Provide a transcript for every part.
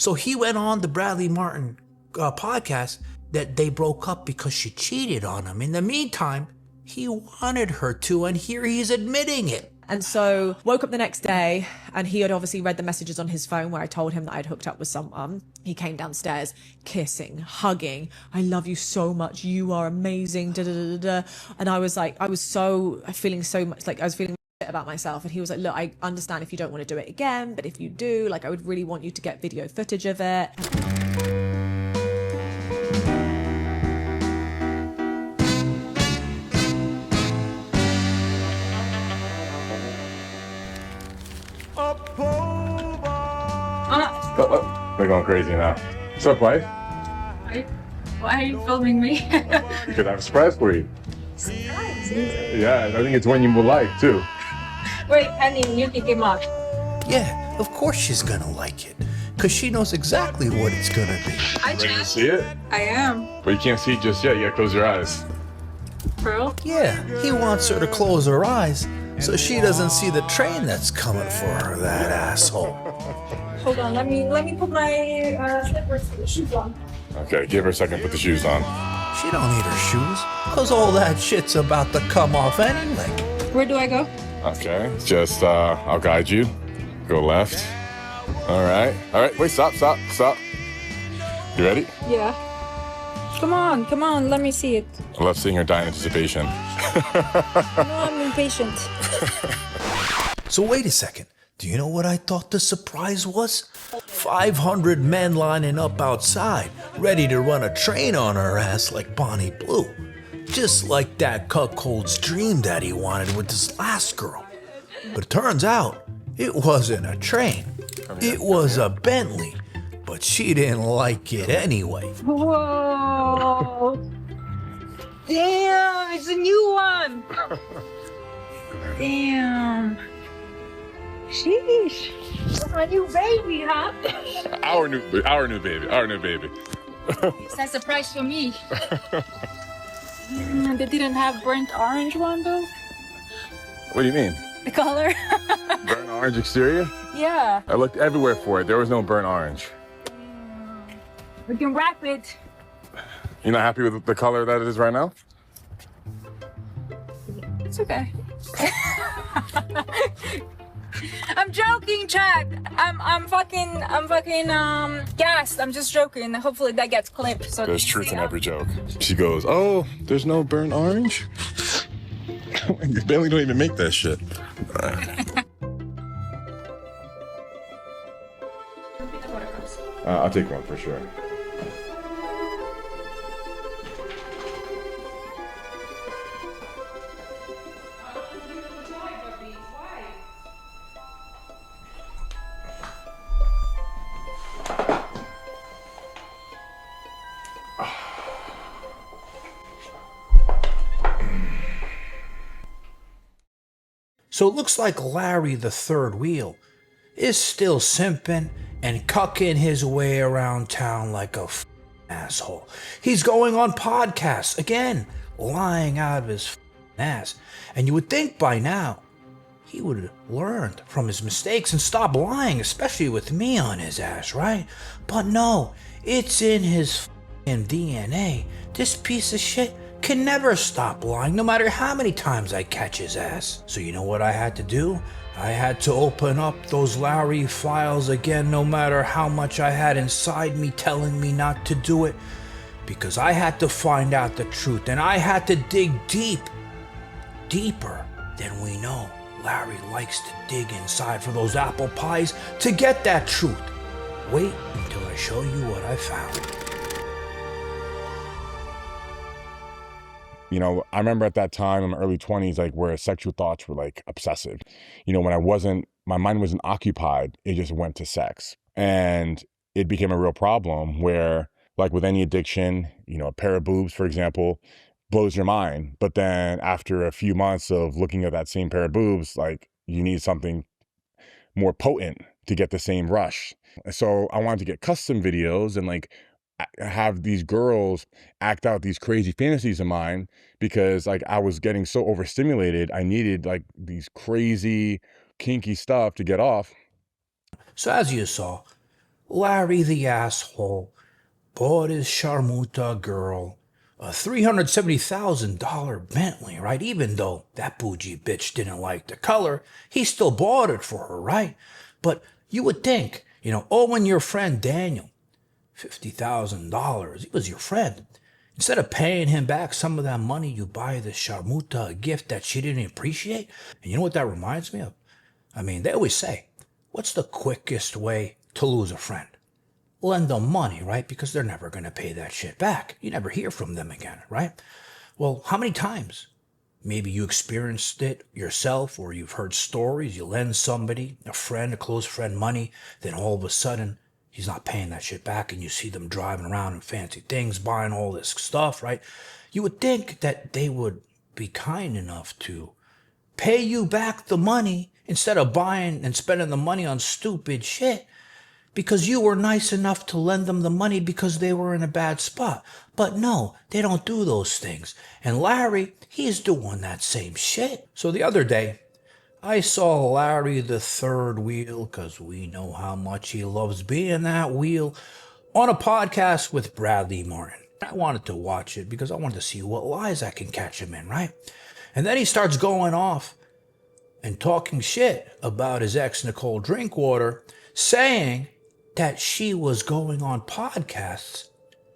So he went on the Bradley Martin podcast that they broke up because she cheated on him. In the meantime, he wanted her to, and here he's admitting it. And so woke up the next day and he had obviously read the messages on his phone where I told him that I'd hooked up with someone. He came downstairs kissing, hugging. I love you so much. You are amazing. Da, da, da, da. And I was feeling so much like I was feeling shit about myself. And he was like, look, I understand if you don't want to do it again, but if you do, like, I would really want you to get video footage of it. They're going crazy now. What's up, wife? Why are you filming me? Because I have a surprise for you. Surprise? Yeah, I think it's one you will like, too. Wait, honey, you pick him up. Yeah, of course she's gonna like it, because she knows exactly what it's gonna be. Ready to see it? I am. But you can't see it just yet. You gotta close your eyes. For real? Yeah, he wants her to close her eyes so she doesn't see the train that's coming for her, that asshole. Hold on, let me put my shoes on. Okay, give her a second to put the shoes on. She don't need her shoes, because all that shit's about to come off anyway. Where do I go? Okay, just, I'll guide you. Go left. All right, wait, stop. You ready? Yeah. Come on, let me see it. I love seeing her die in anticipation. No, I'm impatient. So wait a second. Do you know what I thought the surprise was? 500 men lining up outside, ready to run a train on her ass like Bonnie Blue. Just like that cuckold's dream that he wanted with his last girl. But it turns out, it wasn't a train. It was a Bentley. But she didn't like it anyway. Whoa! Damn, it's a new one! Damn. Sheesh. A new baby, huh? Our new baby. It's a surprise for me. They didn't have burnt orange one though? What do you mean? The color? Burnt orange exterior? Yeah. I looked everywhere for it. There was no burnt orange. We can wrap it. You're not happy with the color that it is right now? It's okay. I'm joking, Chad. I'm fucking gassed. I'm just joking. Hopefully that gets clipped. So there's truth in every joke. She goes, oh, there's no burnt orange? Bentley don't even make that shit. I'll take one for sure. So it looks like Larry, the third wheel, is still simping and cucking his way around town like a asshole. He's going on podcasts, again, lying out of his ass. And you would think by now he would have learned from his mistakes and stopped lying, especially with me on his ass, right? But no, it's in his DNA. This piece of shit can never stop lying, no matter how many times I catch his ass. So you know what I had to do? I had to open up those Larry files again, no matter how much I had inside me telling me not to do it, because I had to find out the truth, and I had to dig deep, deeper than we know. Larry likes to dig inside for those apple pies to get that truth. Wait until I show you what I found. You know, I remember at that time in my early 20s, like where sexual thoughts were like obsessive. You know, when my mind wasn't occupied, it just went to sex. And it became a real problem where, like with any addiction, you know, a pair of boobs, for example, blows your mind. But then after a few months of looking at that same pair of boobs, like you need something more potent to get the same rush. So I wanted to get custom videos and like have these girls act out these crazy fantasies of mine, because like I was getting so overstimulated. I needed like these crazy kinky stuff to get off. So as you saw, Larry the asshole bought his Sharmuta girl a $370,000 Bentley, right? Even though that bougie bitch didn't like the color, he still bought it for her, right? But you would think, owing your friend Daniel $50,000, he was your friend. Instead of paying him back some of that money, you buy the Sharmuta a gift that she didn't appreciate. And you know what that reminds me of? I mean, they always say, what's the quickest way to lose a friend? Lend them money, right? Because they're never going to pay that shit back. You never hear from them again, right? Well, how many times? Maybe you experienced it yourself, or you've heard stories. You lend somebody, a friend, a close friend, money, then all of a sudden, he's not paying that shit back, and you see them driving around in fancy things, buying all this stuff, right? You would think that they would be kind enough to pay you back the money instead of buying and spending the money on stupid shit, because you were nice enough to lend them the money because they were in a bad spot. But no, they don't do those things. And Larry, he's doing that same shit. So the other day, I saw Larry the third wheel, because we know how much he loves being that wheel, on a podcast with Bradley Martin. I wanted to watch it because I wanted to see what lies I can catch him in, right? And then he starts going off and talking shit about his ex, Nicole Drinkwater, saying that she was going on podcasts,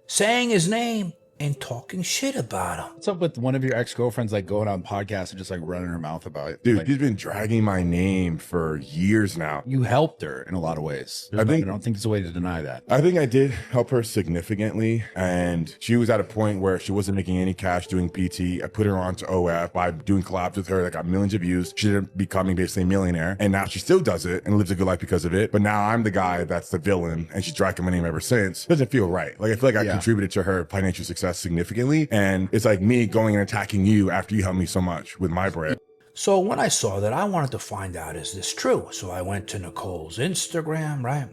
saying his name and talking shit about him. What's up with one of your ex-girlfriends like going on podcasts and just like running her mouth about it? Dude, Like, she's been dragging my name for years now. you helped her in a lot of ways. I don't think there's a way to deny that. I think I did help her significantly, and she was at a point where she wasn't making any cash doing PT. I put her on to OF by doing collabs with her that got millions of views. She ended up becoming basically a millionaire, and now she still does it and lives a good life because of it. But now I'm the guy that's the villain, and she's dragging my name ever since. Doesn't feel right. Like, I feel like I contributed to her financial success significantly, and it's like me going and attacking you after you helped me so much with my brand. So when I saw that, I wanted to find out, is this true? So I went to Nicole's Instagram, right?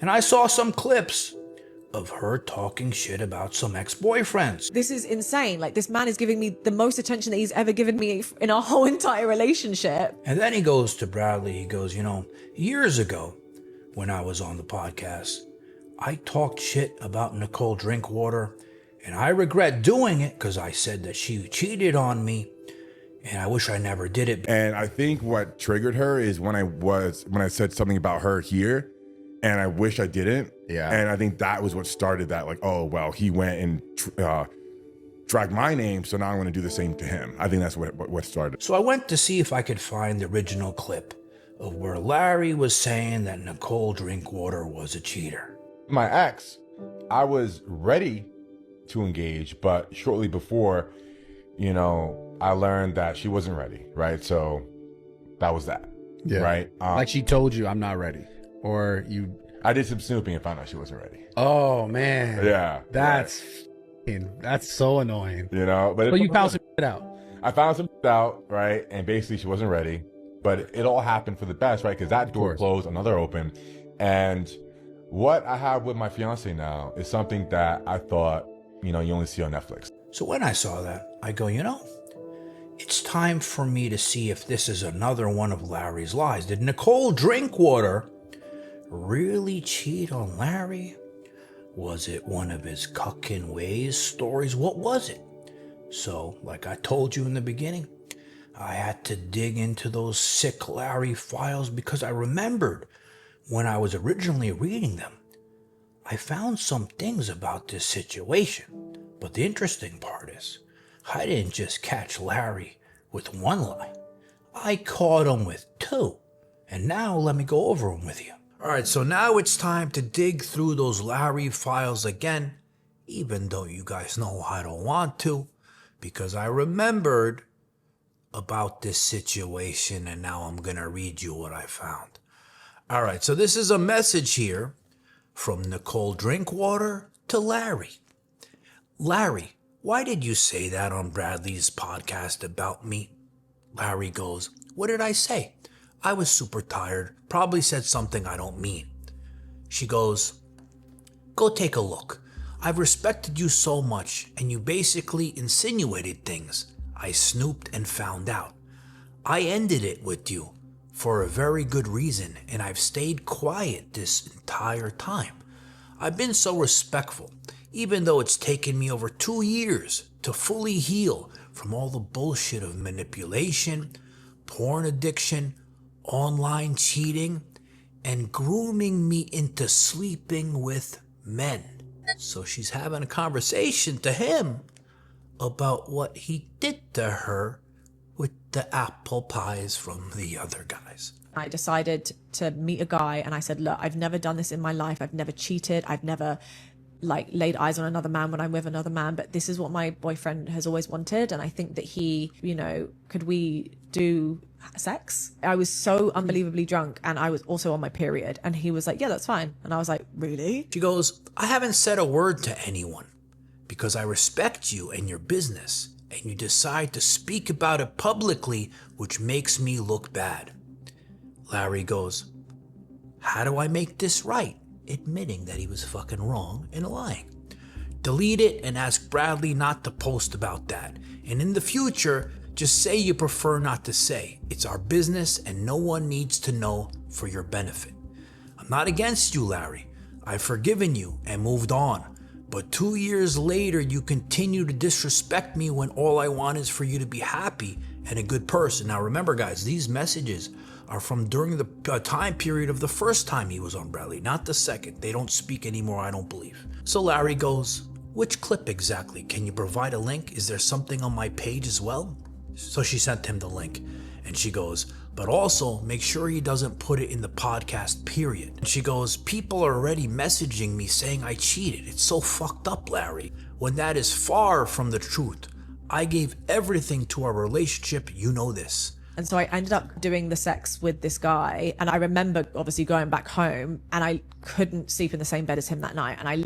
And I saw some clips of her talking shit about some ex-boyfriends. This is insane. Like, this man is giving me the most attention that he's ever given me in our whole entire relationship. And then he goes to Bradley, he goes, years ago when I was on the podcast, I talked shit about Nicole Drinkwater, and I regret doing it because I said that she cheated on me, and I wish I never did it. And I think what triggered her is when I said something about her here, and I wish I didn't. Yeah. And I think that was what started that, like, oh, well, he went and dragged my name, so now I'm going to do the same to him. I think that's what started. So I went to see if I could find the original clip of where Larry was saying that Nicole Drinkwater was a cheater. My ex, I was ready to engage, but shortly before, I learned that she wasn't ready, right? So that was that, right? Like, she told you, I'm not ready. Or you... I did some snooping and found out she wasn't ready. Oh, man. Yeah. That's so annoying. But you found some shit out. I found some shit out, right? And basically she wasn't ready, but it all happened for the best, right? Because that door closed, another open. And what I have with my fiance now is something that I thought, you only see on Netflix. So when I saw that, I go, it's time for me to see if this is another one of Larry's lies. Did Nicole Drinkwater really cheat on Larry? Was it one of his cucking ways stories? What was it? So, like I told you in the beginning, I had to dig into those sick Larry files because I remembered when I was originally reading them, I found some things about this situation. But the interesting part is, I didn't just catch Larry with one lie. I caught him with two. And now let me go over them with you. All right, so now it's time to dig through those Larry files again, even though you guys know I don't want to, because I remembered about this situation and now I'm going to read you what I found. All right, so this is a message here from Nicole Drinkwater to Larry. Larry, why did you say that on Bradley's podcast about me? Larry goes, what did I say? I was super tired, probably said something I don't mean. She goes, go take a look. I've respected you so much, and you basically insinuated things. I snooped and found out. I ended it with you for a very good reason, and I've stayed quiet this entire time. I've been so respectful, even though it's taken me over 2 years to fully heal from all the bullshit of manipulation, porn addiction, online cheating, and grooming me into sleeping with men. So she's having a conversation to him about what he did to her with the apple pies from the other guys. I decided to meet a guy and I said, look, I've never done this in my life. I've never cheated. I've never laid eyes on another man when I'm with another man, but this is what my boyfriend has always wanted. And I think that he, could we do sex? I was so unbelievably drunk and I was also on my period. And he was like, yeah, that's fine. And I was like, really? She goes, I haven't said a word to anyone because I respect you and your business, and you decide to speak about it publicly, which makes me look bad. Larry goes, how do I make this right? Admitting that he was fucking wrong and lying. Delete it and ask Bradley not to post about that. And in the future, just say you prefer not to say. It's our business and no one needs to know for your benefit. I'm not against you, Larry. I've forgiven you and moved on. But 2 years later, you continue to disrespect me when all I want is for you to be happy and a good person. Now remember, guys, these messages are from during the time period of the first time he was on Bradley, not the second. They don't speak anymore, I don't believe. So Larry goes, which clip exactly? Can you provide a link? Is there something on my page as well? So she sent him the link and she goes, but also make sure he doesn't put it in the podcast period. And she goes, people are already messaging me saying I cheated. It's so fucked up, Larry, when that is far from the truth. I gave everything to our relationship, you know this. And so I ended up doing the sex with this guy. And I remember obviously going back home and I couldn't sleep in the same bed as him that night. And I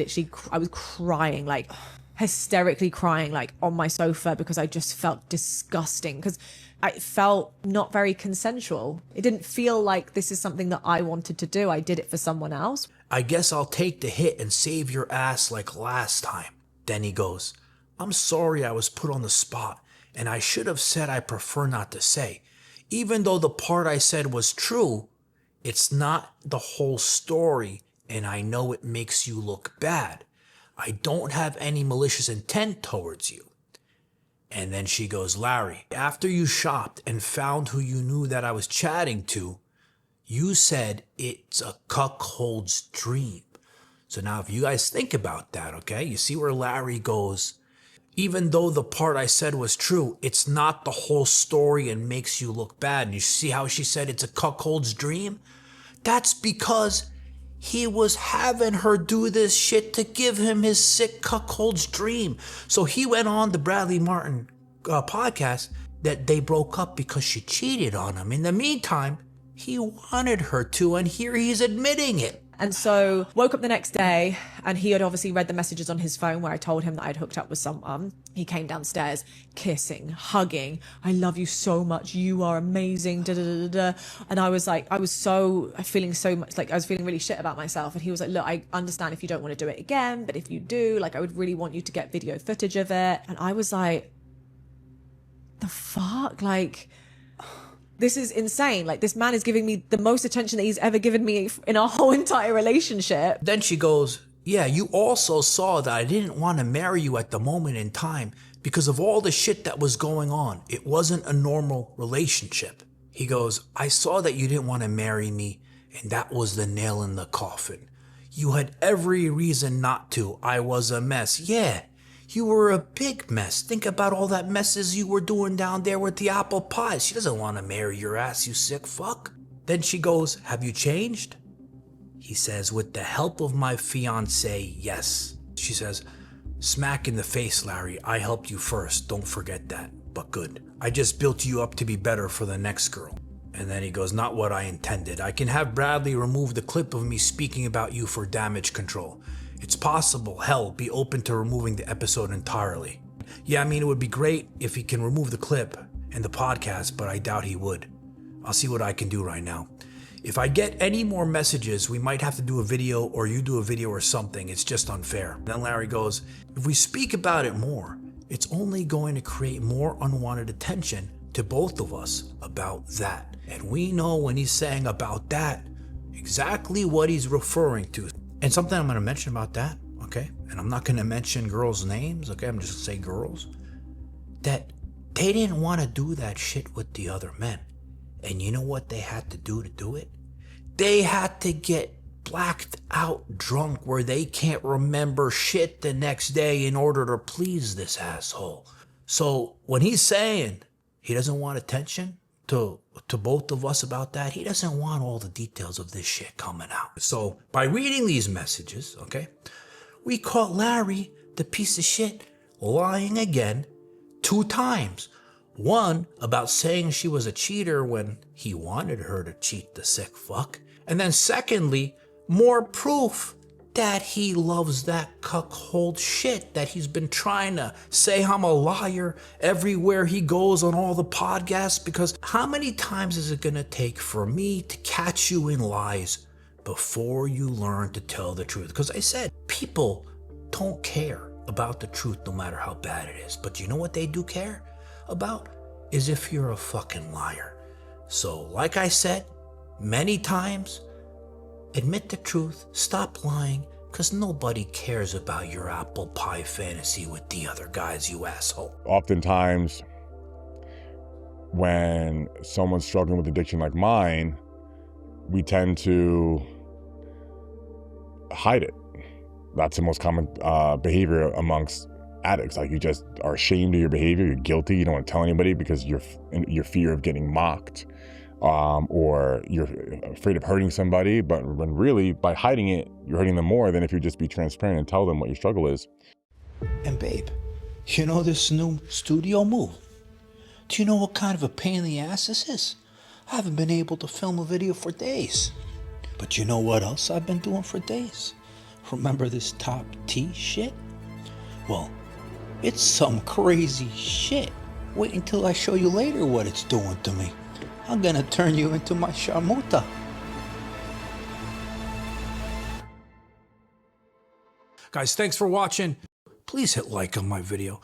was crying, like hysterically crying, like on my sofa, because I just felt disgusting, because I felt not very consensual. It didn't feel like this is something that I wanted to do. I did it for someone else. I guess I'll take the hit and save your ass like last time. Then he goes, I'm sorry I was put on the spot and I should have said I prefer not to say. Even though the part I said was true, it's not the whole story and I know it makes you look bad. I don't have any malicious intent towards you. And then she goes, Larry, after you shopped and found who you knew that I was chatting to, you said it's a cuckold's dream. So now if you guys think about that, okay, you see where Larry goes, even though the part I said was true, it's not the whole story and makes you look bad. And you see how she said it's a cuckold's dream? That's because he was having her do this shit to give him his sick cuckold's dream. So he went on the Bradley Martin podcast that they broke up because she cheated on him. In the meantime, he wanted her to, and here he's admitting it. And so woke up the next day and he had obviously read the messages on his phone where I told him that I'd hooked up with someone. He came downstairs kissing, hugging. I love you so much. You are amazing. Da, da, da, da, da. And I was feeling really shit about myself. And he was like, look, I understand if you don't want to do it again, but if you do, I would really want you to get video footage of it. And I was like, the fuck? This is insane. This man is giving me the most attention that he's ever given me in our whole entire relationship. Then she goes, yeah, you also saw that I didn't want to marry you at the moment in time because of all the shit that was going on. It wasn't a normal relationship. He goes, I saw that you didn't want to marry me, and that was the nail in the coffin. You had every reason not to. I was a mess. Yeah, you were a big mess. Think about all that messes you were doing down there with the apple pies. She doesn't want to marry your ass, you sick fuck. Then she goes, have you changed? He says, with the help of my fiance, yes. She says, smack in the face, Larry. I helped you first. Don't forget that. But good. I just built you up to be better for the next girl. And then he goes, not what I intended. I can have Bradley remove the clip of me speaking about you for damage control. It's possible, hell, be open to removing the episode entirely. Yeah, I mean, it would be great if he can remove the clip and the podcast, but I doubt he would. I'll see what I can do right now. If I get any more messages, we might have to do a video or you do a video or something. It's just unfair. Then Larry goes, if we speak about it more, it's only going to create more unwanted attention to both of us about that. And we know when he's saying about that, exactly what he's referring to. And something I'm going to mention about that, okay? And I'm not going to mention girls' names, okay? I'm just going to say girls. That they didn't want to do that shit with the other men. And you know what they had to do it? They had to get blacked out drunk where they can't remember shit the next day in order to please this asshole. So when he's saying he doesn't want attention to both of us about that, he doesn't want all the details of this shit coming out. So by reading these messages, okay, we caught Larry, the piece of shit, lying again 2 times. One about saying she was a cheater when he wanted her to cheat, the sick fuck. And then secondly, more proof that he loves that cuckold shit, that he's been trying to say I'm a liar everywhere he goes on all the podcasts. Because how many times is it gonna take for me to catch you in lies before you learn to tell the truth? Because I said, people don't care about the truth no matter how bad it is. But you know what they do care about? Is if you're a fucking liar. So like I said many times, admit the truth, stop lying, because nobody cares about your apple pie fantasy with the other guys, you asshole. Oftentimes, when someone's struggling with addiction like mine, we tend to hide it. That's the most common behavior amongst addicts. Like, you just are ashamed of your behavior, you're guilty, you don't want to tell anybody because you're fear of getting mocked. Or you're afraid of hurting somebody, but when really, by hiding it, you're hurting them more than if you just be transparent and tell them what your struggle is. And babe, you know this new studio move? Do you know what kind of a pain in the ass this is? I haven't been able to film a video for days. But you know what else I've been doing for days? Remember this top T shit? Well, it's some crazy shit. Wait until I show you later what it's doing to me. I'm gonna turn you into my sharmuta. Guys, thanks for watching. Please hit like on my video.